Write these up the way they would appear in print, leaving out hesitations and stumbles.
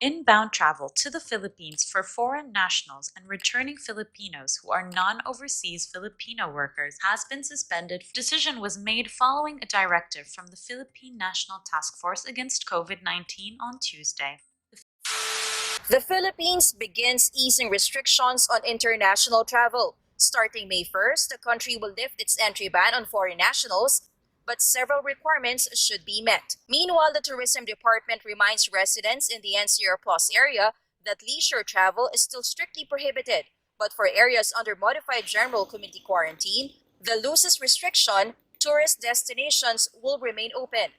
Inbound travel to the Philippines for foreign nationals and returning Filipinos who are non-overseas Filipino workers has been suspended. The decision was made following a directive from the Philippine National Task Force against COVID-19 on Tuesday. The Philippines begins easing restrictions on international travel. Starting May 1st, the country will lift its entry ban on foreign nationals, but several requirements should be met. Meanwhile, the Tourism Department reminds residents in the NCR Plus area that leisure travel is still strictly prohibited. But for areas under modified general community quarantine, the loosest restriction, tourist destinations will remain open.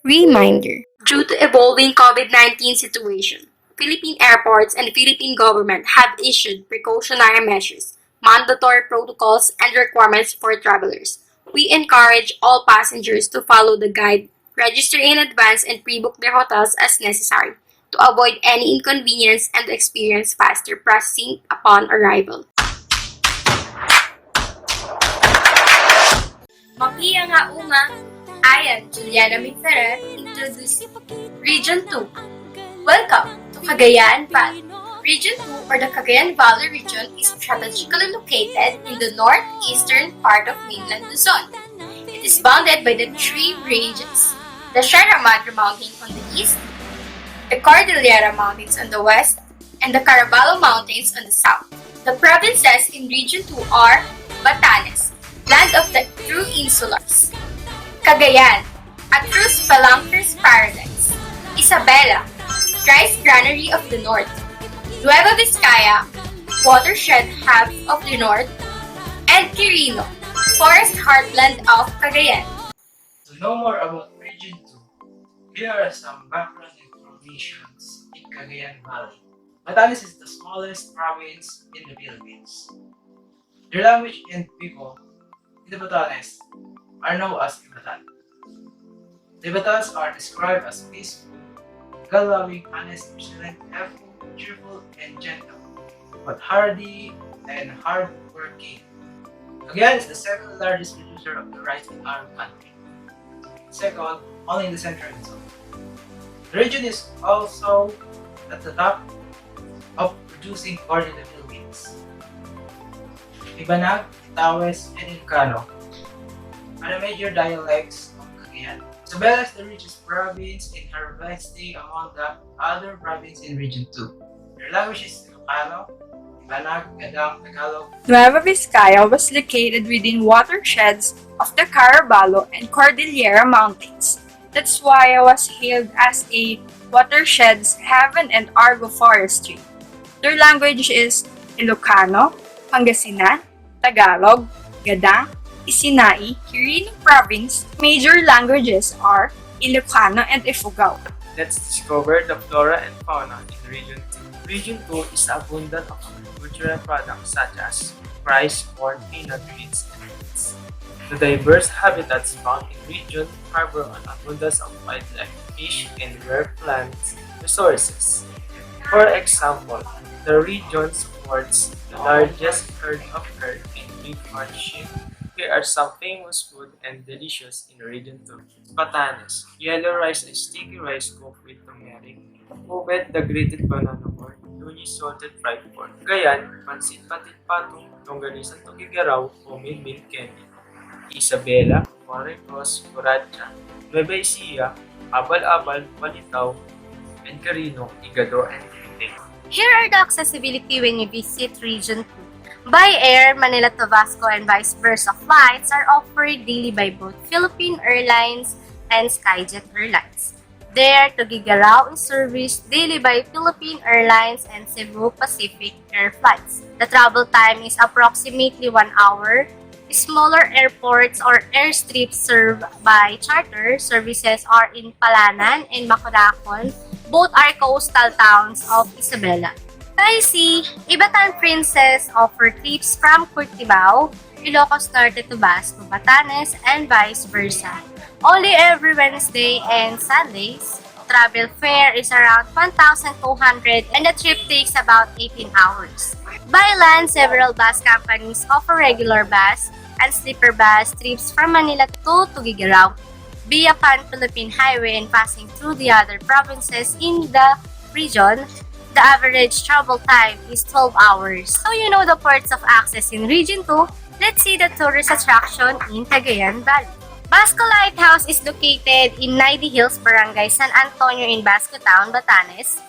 Reminder: due to evolving COVID-19 situation, Philippine airports and Philippine government have issued precautionary measures, mandatory protocols, and requirements for travelers. We encourage all passengers to follow the guide, register in advance, and pre-book their hotels as necessary to avoid any inconvenience and experience faster processing upon arrival. Magia nga uma, ayan Juliana Minferrer introducing Region 2. Welcome to Cagayan Valley. Region 2 or the Cagayan Valley region is strategically located in the northeastern part of mainland Luzon. It is bounded by the three ranges: the Sierra Madre Mountain on the east, the Cordillera Mountains on the west, and the Caraballo Mountains on the south. The provinces in Region 2 are Batanes, land of the true insulars; Cagayan, a true spelunker's paradise; Isabela, rice granary of the north; Nueva Vizcaya, watershed hub of the north; and Quirino, forest heartland of Cagayan. To know more about Region 2, here are some background information in Cagayan Valley. Batanes is the smallest province in the Philippines. The language and people in the Batanes are known as Ibatan. The Batans are described as peaceful, God-loving, honest, resilient, helpful, cheerful, and gentle, but hardy and hard-working. Cagayan is the second largest producer of the rice in our country. Second, only in the central zone. The region is also at the top of producing corn in the Philippines. Ibanag, Tawes, and Ilocano are the major dialects of Cagayan. Isabela is the richest province in harvesting among the other provinces in Region 2. Their language is Ilocano, Ibanag, Gadang, Tagalog. Nueva Vizcaya was located within watersheds of the Caraballo and Cordillera Mountains. That's why it was hailed as a watershed's heaven and Argo forestry. Their language is Ilocano, Pangasinan, Tagalog, Gadang, Isinai, Quirino Province. Major languages are Ilocano and Ifugao. Let's discover the flora and fauna in Region 2. Region 2 is abundant of agricultural products such as rice, corn, peanut, beans, and fruits. The diverse habitats found in region harbor an abundance of wildlife, fish, and rare plant resources. For example, the region supports the largest herd of herd and big horn sheep. Here are some famous food and delicious in Region 2. Batanes, yellow rice and sticky rice cooked with turmeric. Ubed, the grated banana corn. Nuni, salted fried pork. Gayan, pansit patit patong, longganisan tokigaraw, o milmil candy. Isabela, Maricos, Curacha, Nueva Ecija, Abal-Abal, Palitaw, and Carino, Igado, and Tinte. Here are the accessibility when you visit Region 2. By air, Manila to Vasco and vice versa flights are offered daily by both Philippine Airlines and Skyjet Airlines. There, to Gigarao is serviced daily by Philippine Airlines and Cebu Pacific Air flights. The travel time is approximately 1 hour. Smaller airports or airstrips served by charter services are in Palanan and Macuracon. Both are coastal towns of Isabela. Taisi, Ibatan Princess offer trips from Curtibao, Ilocos Norte to Basco, Batanes, and vice versa. Only every Wednesday and Sundays. Travel fare is around 1,200 and the trip takes about 18 hours. By land, several bus companies offer regular bus and sleeper bus trips from Manila to Tugigaraw. via Pan-Philippine Highway and passing through the other provinces in the region, the average travel time is 12 hours. So you know the ports of access in Region 2, let's see the tourist attraction in Cagayan Valley. Basco Lighthouse is located in Naidi Hills, Barangay San Antonio in Basco Town, Batanes.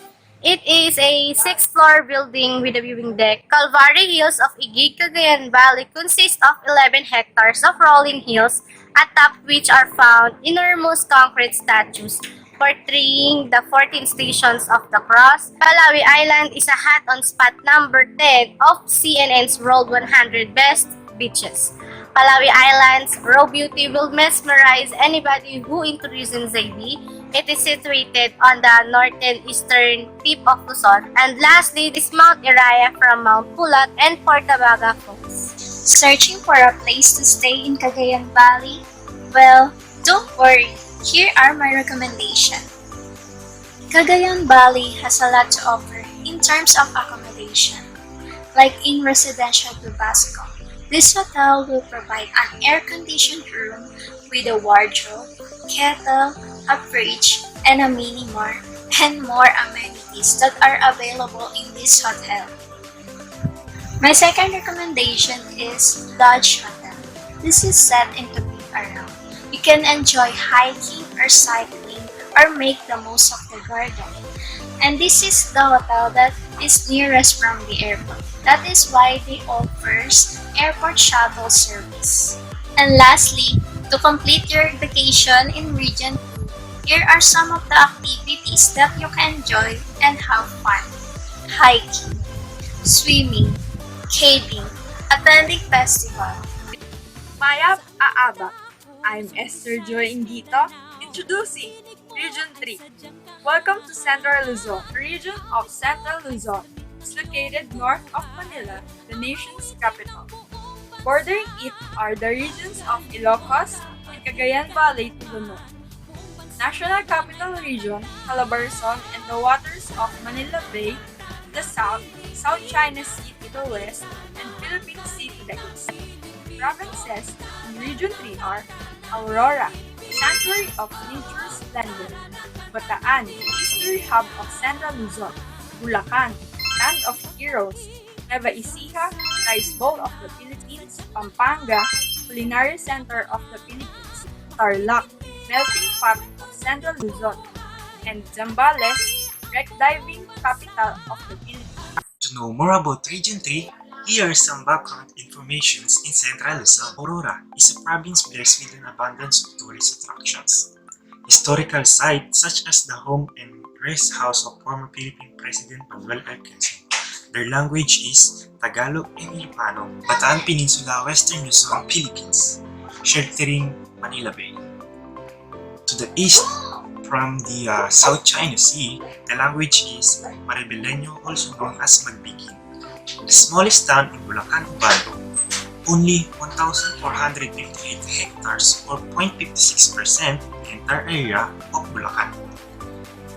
It is a 6-floor building with a viewing deck. Calvary Hills of Igig, Cagayan Valley consists of 11 hectares of rolling hills, atop which are found enormous concrete statues portraying the 14 stations of the cross. Palawi Island is a hot on spot number 10 of CNN's World 100 Best Beaches. Palawi Island's raw beauty will mesmerize anybody who introduces ZB. It is situated on the northern eastern tip of Luzon. And lastly, is Mount Iraya from Mount Pulag and Portabaga Falls. Searching for a place to stay in Cagayan Valley? Well, don't worry. Here are my recommendations. Cagayan Valley has a lot to offer in terms of accommodation. Like in residential to Basco, this hotel will provide an air-conditioned room with a wardrobe, kettle, a fridge, and a mini mart, and more amenities that are available in this hotel. My second recommendation is Lodge Hotel. This is set into Big Around. You can enjoy hiking or cycling or make the most of the garden. And this is the hotel that is nearest from the airport. That is why they offers airport shuttle service. And lastly, to complete your vacation in Region 2, here are some of the activities that you can enjoy and have fun. Hiking, swimming, caving, attending festival. Mayab Aabak. I'm Esther Joy Ingito, introducing Region 3. Welcome to Central Luzon. The region of Central Luzon is located north of Manila, the nation's capital. Bordering it are the regions of Ilocos and Cagayan Valley to the north, National Capital Region, Calabarzon, and the waters of Manila Bay to the south, South China Sea to the west, and Philippine Sea to the east. Provinces in Region 3 are Aurora, sanctuary of nature's splendor; Bataan, history hub of Central Luzon; Bulacan, land of heroes; Nueva Ecija, rice bowl of the Philippines; Pampanga, culinary center of the Philippines; Tarlac, melting pot of Central Luzon; and Zambales, wreck diving capital of the Philippines. To know more about Region 3, here are some background information in Central Luzon. Aurora is a province blessed with an abundance of tourist attractions. Historical sites such as the home and rest house of former Philippine President Manuel L. Quezon. Their language is Tagalog and Ilocano. Bataan Peninsula, Western Luzon, Philippines, sheltering Manila Bay. To the east, from the South China Sea, the language is Maribeleño, also known as Magbigin. The smallest town in Bulacan, Ubando, only 1,458 hectares or 0.56% the entire area of Bulacan.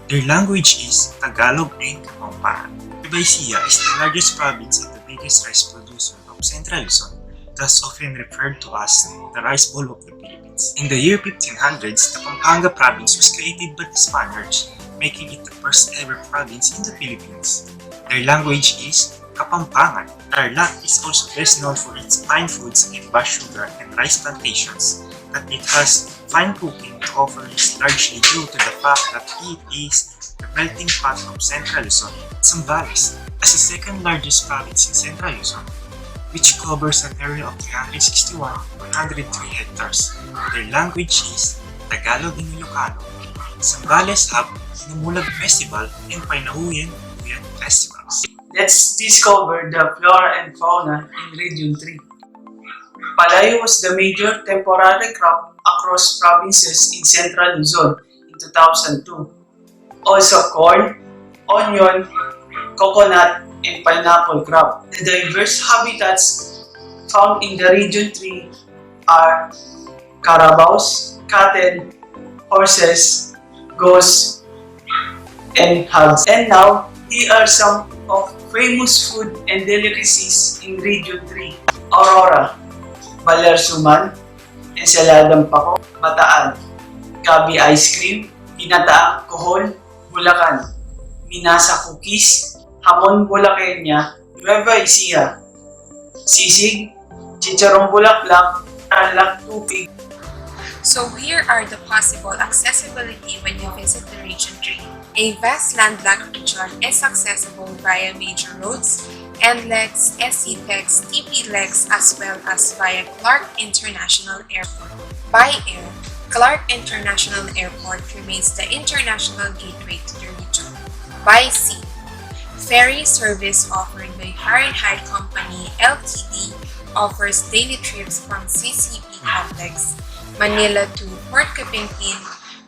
Their language is Tagalog and Kapampangan. Nueva is the largest province and the biggest rice producer of Central Luzon, thus often referred to as the rice bowl of the Philippines. In the year 1500s, the Pampanga province was created by the Spaniards, making it the first ever province in the Philippines. Their language is Kapampangan. Tarlac is also best known for its fine foods and vast sugar and rice plantations. That it has fine cooking to offer is largely due to the fact that it is the melting pot of Central Luzon. Zambales, as the second largest province in Central Luzon, which covers an area of 361,103 hectares. Their language is Tagalog and Ilocano. Zambales have Sinamulag Festival and Painahuyan festivals. Let's discover the flora and fauna in Region 3. Palay was the major temporary crop across provinces in Central Luzon in 2002. Also corn, onion, coconut, and pineapple crop. The diverse habitats found in the Region 3 are carabaos, cattle, horses, goats, and hogs. And now, here are some of famous food and delicacies in Region 3. Aurora, Balersuman, Ensaladang Pako, Bataan, Gabi Ice Cream, Pinataang Kohol, Bulacan, Minasa Cookies, Hamon Bulaqueña, Nueva Ecija, Sisig, Chicharong Bulaklak, Tarlac Tupig. So here are the possible accessibility when you visit the Region 3. A vast landlocked region is accessible via major roads, NLEX, SCTEX, TPLEX, as well as via Clark International Airport. By air, Clark International Airport remains the international gateway to the region. By sea, ferry service offered by Fahrenheit Company Ltd offers daily trips from CCP Complex, Manila to Port Capimpin,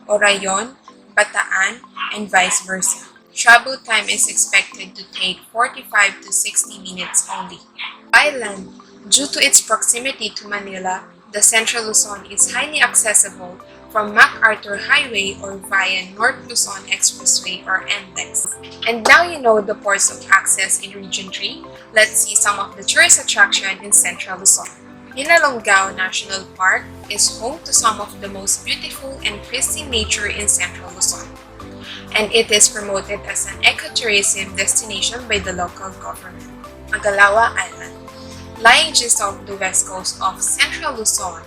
Orayon, Bataan, and vice versa. Travel time is expected to take 45 to 60 minutes only. By land, due to its proximity to Manila, the Central Luzon is highly accessible from MacArthur Highway or via North Luzon Expressway or NLEX. And now you know the ports of access in Region 3, let's see some of the tourist attractions in Central Luzon. Hinalonggao National Park is home to some of the most beautiful and pristine nature in Central Luzon, and it is promoted as an ecotourism destination by the local government. Magalawa Island, lying just off the west coast of Central Luzon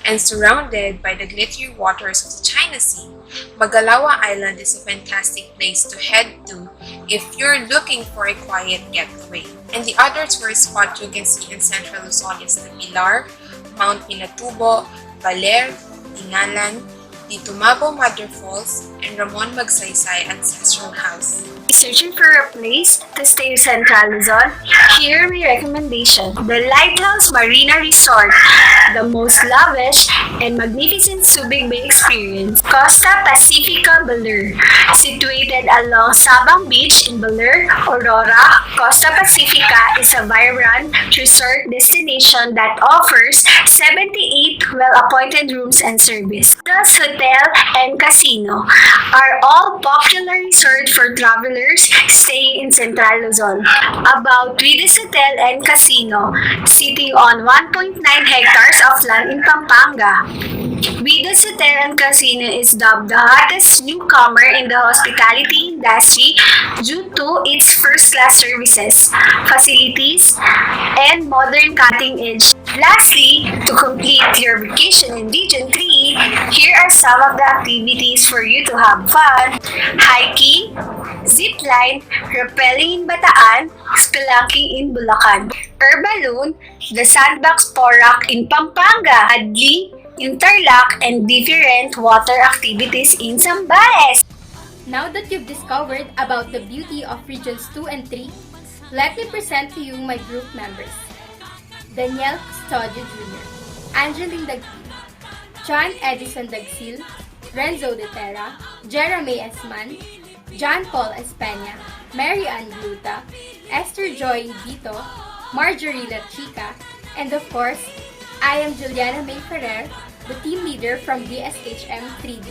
and surrounded by the glittery waters of the China Sea, Magalawa Island is a fantastic place to head to if you're looking for a quiet getaway. And the other tourist spot you can see in Central Luzon is the Pilar, Mount Pinatubo, Baler, Tingalan, the Tumabo Mother Falls, and Ramon Magsaysay Ancestral House. Searching for a place to stay in Central Luzon? Here my recommendation. The Lighthouse Marina Resort, the most lavish and magnificent Subic Bay experience. Costa Pacifica, Baler. Situated along Sabang Beach in Baler, Aurora, Costa Pacifica is a vibrant resort destination that offers 78 well-appointed rooms and service. The Hotel and Casino are all popular resorts for travelers staying in Central Luzon. About Vides Hotel and Casino, sitting on 1.9 hectares of land in Pampanga. Vides Hotel and Casino is dubbed the hottest newcomer in the hospitality industry due to its first-class services, facilities, and modern cutting-edge. Lastly, to complete your vacation in Region 3, here are some of the activities for you to have fun. Hiking, zipline, rappelling in Bataan, spelunking in Bulacan, air balloon, the sandbox Porac in Pampanga, paddling, Interlock, and different water activities in Zambales. Now that you've discovered about the beauty of Regions 2 and 3, let me present to you my group members. Daniel Custodio Jr., Angeline Dagsil, John Edison Dagsil, Renzo De Terra, Jeremy Esman, John Paul Espana, Mary Ann Gluta, Esther Joy Dito, Marjorie La Chica, and of course, I am Juliana May Ferrer, the team leader from BSHM 3D.